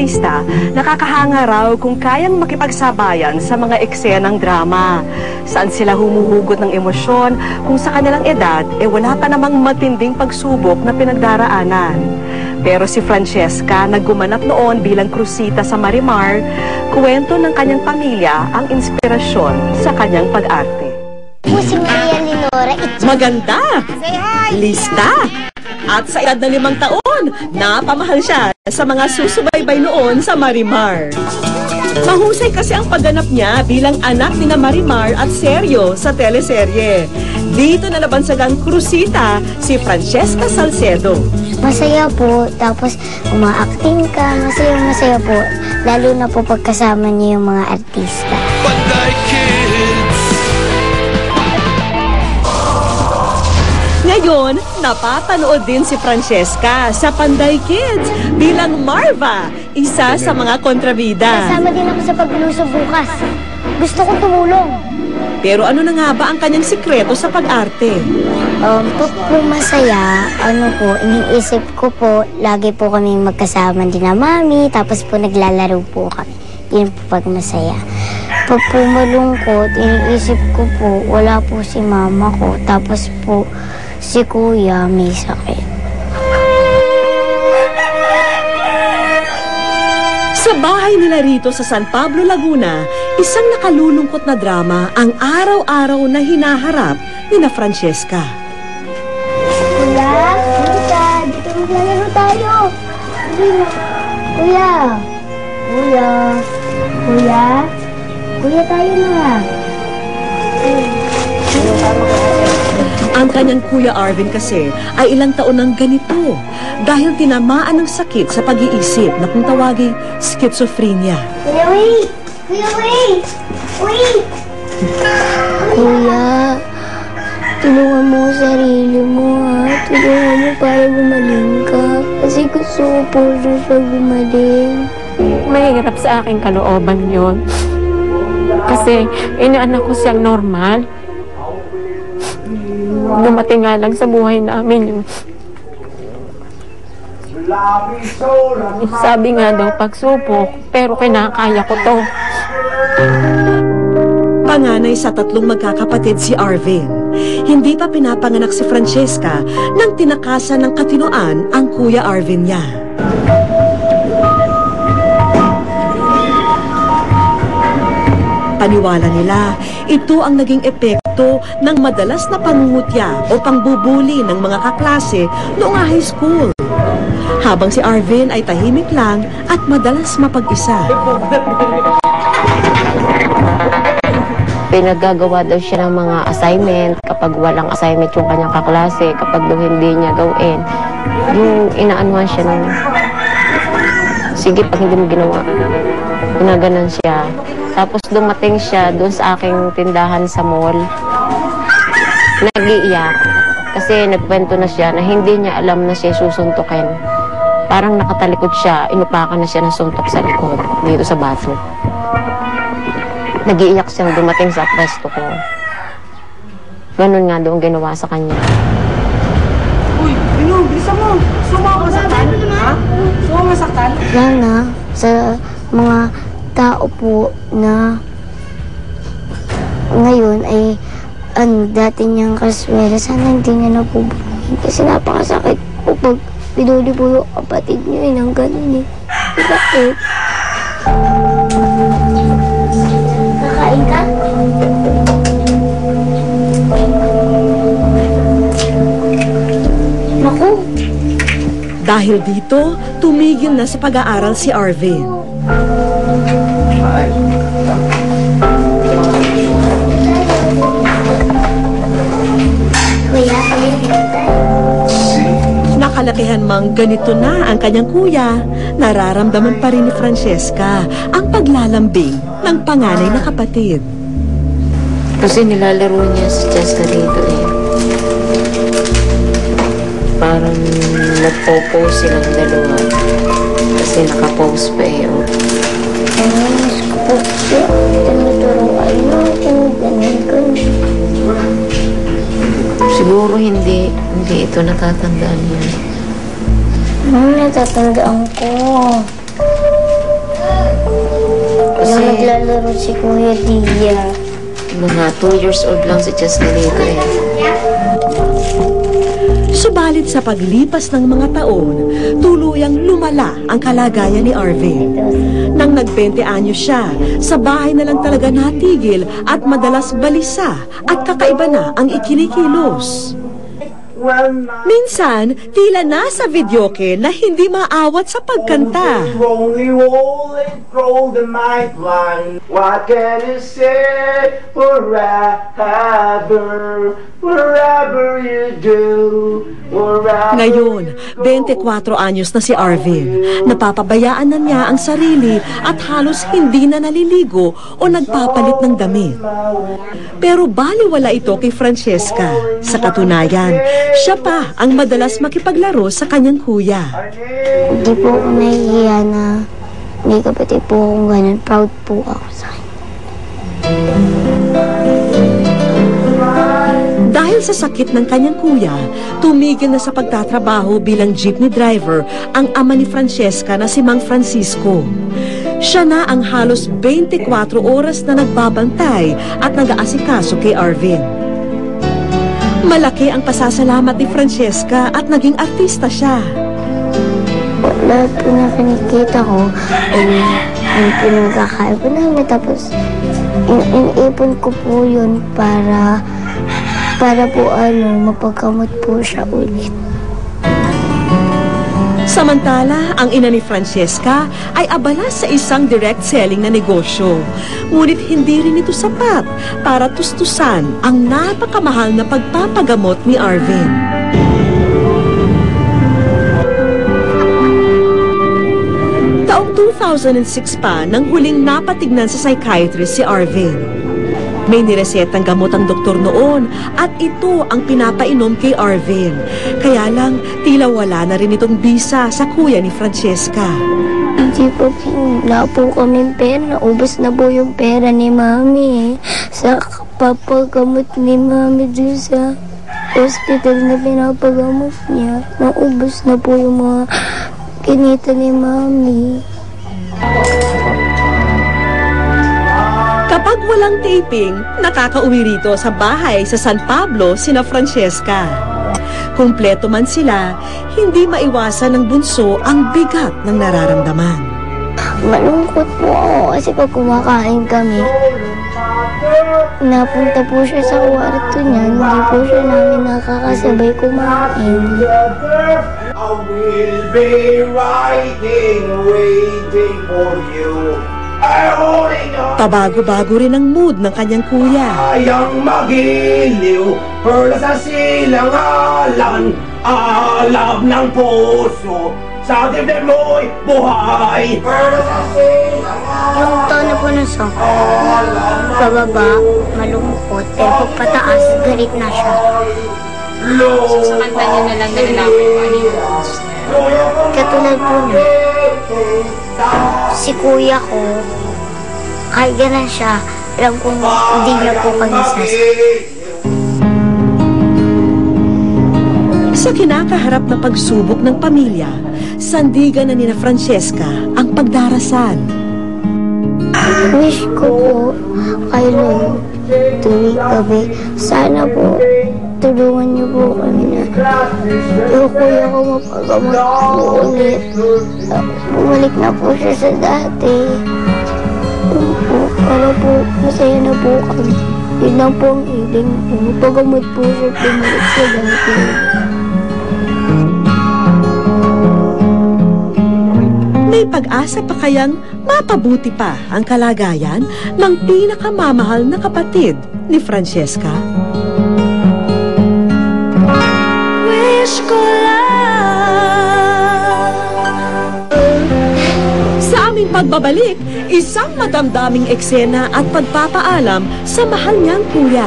artista, nakakahanga raw kung kayang makipagsabayan sa mga eksenang drama. Saan sila humuhugot ng emosyon kung sa kanilang edad, wala pa namang matinding pagsubok na pinagdaraanan. Pero si Francesca, naggumanap noon bilang krusita sa Marimar, kwento ng kanyang pamilya ang inspirasyon sa kanyang pag-arte. Si Maria Leonora, maganda! Lista! At sa edad na 5 taon, napamahal siya sa mga susubaybay noon sa Marimar. Mahusay kasi ang pagganap niya bilang anak ni Marimar at Sergio sa teleserye. Dito na nabansagang krusita si Francesca Salcedo. masaya po, tapos umaacting ka, masaya po. Lalo na po pagkasama niyo yung mga artista. Ngayon, napapanood din si Francesca sa Panday Kids bilang Marva, isa sa mga kontrabida. Kasama din ako sa pagluso bukas. Gusto kong tumulong. Pero ano na nga ba ang kanyang sikreto sa pag-arte? Po masaya, iniisip ko po, lagi po kami magkasama din na mami, tapos po naglalaro po kami. Yun po pag masaya. Pag po malungkot, iniisip ko po, wala po si mama ko, tapos po si kuya may sakit. Sa bahay nila rito sa San Pablo, Laguna, isang nakalulungkot na drama ang araw-araw na hinaharap ni na Francesca. Kuya, dito maglalaro tayo. Kuya tayo na. Ang kanyang Kuya Arvin kasi ay ilang taon ng ganito dahil tinamaan ng sakit sa pag-iisip na kung tawaging schizophrenia. Kuya, wait! Kuya, tulungan mo ang sarili mo, ha? Tulungan mo para gumaling ka. Kasi gusto ko po siya gumaling. Mahirap sa aking kalooban yon. Kasi inaanak ko siyang normal. Dumating nga lang sa buhay namin yung sabi nga daw pagsupok, pero kinakaya ko to. Panganay sa 3 magkakapatid si Arvin. Hindi pa pinapanganak si Francesca nang tinakasan ng katinoan ang Kuya Arvin niya. Paniwala nila, ito ang naging epekto ng madalas na pangungutya o pangbubuli ng mga kaklase noong high school. Habang si Arvin ay tahimik lang at madalas mapag-isa. Pinagagawa daw siya ng mga assignment kapag walang assignment yung kanyang kaklase, kapag daw hindi niya gawin. Yung inaanuhan siya ng, sige, pag hindi mo ginawa, ginaganan siya. Tapos dumating siya doon sa aking tindahan sa mall. Nag-iiyak kasi nagkwento na siya na hindi niya alam na siya susuntukin. Parang nakatalikod siya, inupakan na siya ng suntok sa likod dito sa bathroom. Nag-iiyak siyang dumating sa pwesto ko. Ganun nga doon ginawa sa kanya. Uy, bilisan mo! Sumawa masaktan? Ha? Sumawa masaktan? Lana, sa mga tao po na ngayon ay dati niyang kaswela, sana hindi niya napubuhin kasi napakasakit po pag pinuli po yung kapatid niyo ng ganun Bakit? Kakain ka? Naku! Dahil dito, tumigil na sa pag-aaral si Arvin. Nakalakihan mang ganito na ang kanyang kuya, nararamdaman pa rin ni Francesca ang paglalambing ng panganay na kapatid. Kasi nilalaro niya si Cheska dito Parang nagpo-pose silang dalawa. Kasi nakapose pa Miss ko po siya. Tinuturuan mo. Siguro hindi ito natatandaan niya. Natatandaan ko. Nung naglalaro si Kuya Dia. Mga 2 years old lang si Chesnalito eh. Subalit sa paglipas ng mga taon, tuluyang lumala ang kalagayan ni Arvin. Nang nag-20 anyos siya, sa bahay na lang talaga natigil at madalas balisa at kakaiba na ang ikinikilos. Minsan, tila nasa videoke na hindi maawat sa pagkanta. What can you say? Wherever you do. Ngayon, 24 anyos na si Arvin. Napapabayaan na niya ang sarili at halos hindi na naliligo o nagpapalit ng damit. Pero baliwala ito kay Francesca. Sa katunayan, siya pa ang madalas makipaglaro sa kanyang kuya. Hindi po ako nahihiya na may kapatid po akong ganun. Proud po ako sa kanya. Dahil sa sakit ng kanyang kuya, tumigil na sa pagtatrabaho bilang jeepney driver ang ama ni Francesca na si Mang Francisco. Siya na ang halos 24 oras na nagbabantay at nag-aasikaso kay Arvin. Malaki ang pasasalamat ni Francesca at naging artista siya. Lahat po na kinikita ko, ang pinagkakain po namin. Tapos, iniipon ko po yun para po mapagkamot po siya ulit. Samantala, ang ina ni Francesca ay abala sa isang direct selling na negosyo. Ngunit hindi rin ito sapat para tustusan ang napakamahal na pagpapagamot ni Arvin. Taong 2006 pa nang huling napatignan sa psychiatrist si Arvin. May niresetang gamot ang doktor noon at ito ang pinapainom kay Arvin. Kaya lang, tila wala na rin itong bisa sa kuya ni Francesca. Hindi po, wala po kami pera. Ubus na po yung pera ni Mami. Sa papagamot ni Mami doon sa hospital na pinapagamot niya. Naubos na po yung mga kinita ni Mami. Kapag walang taping, nakakauwi rito sa bahay sa San Pablo sina Francesca. Kumpleto man sila, hindi maiwasan ng bunso ang bigat ng nararamdaman. Malungkot po ako kasi pag kumakain kami, napunta po siya sa kwarto niya, hindi po siya namin nakakasabay kumain. I will be waiting for you. Pabago-bago rin ang mood ng kanyang kuya. Ayang magiliw, perla sa silangalan, alam ng puso, sa dibdib mo'y buhay. Perla sa silangalan. Yung tono po ng song, pababa, malungkot, pero pagpataas, galit na siya. So, sa kanta niya na lang nalalaman ko ano yung boses na yan. Katulad po niya, si kuya ko, kahit ganun siya, alam kong hindi niya po kami sasabihin. Sa kinakaharap na pagsubok ng pamilya, sandigan na nina Francesca ang pagdarasal. Wish ko po kay Lord tuwing gabi, sana po tulungan niyo po kami na yung kuya ko mapagamot po ulit. Bumalik na po siya sa dati. Para po masaya na po kami. Yun lang po ang hiling po. Mapagamot po siya, bumalik sa dati. May pag-asa pa kayang mapabuti pa ang kalagayan ng pinakamamahal na kapatid ni Francesca? Wish ko lang. Sa aming pagbabalik, isang madamdaming eksena at pagpapaalam sa mahal niyang kuya.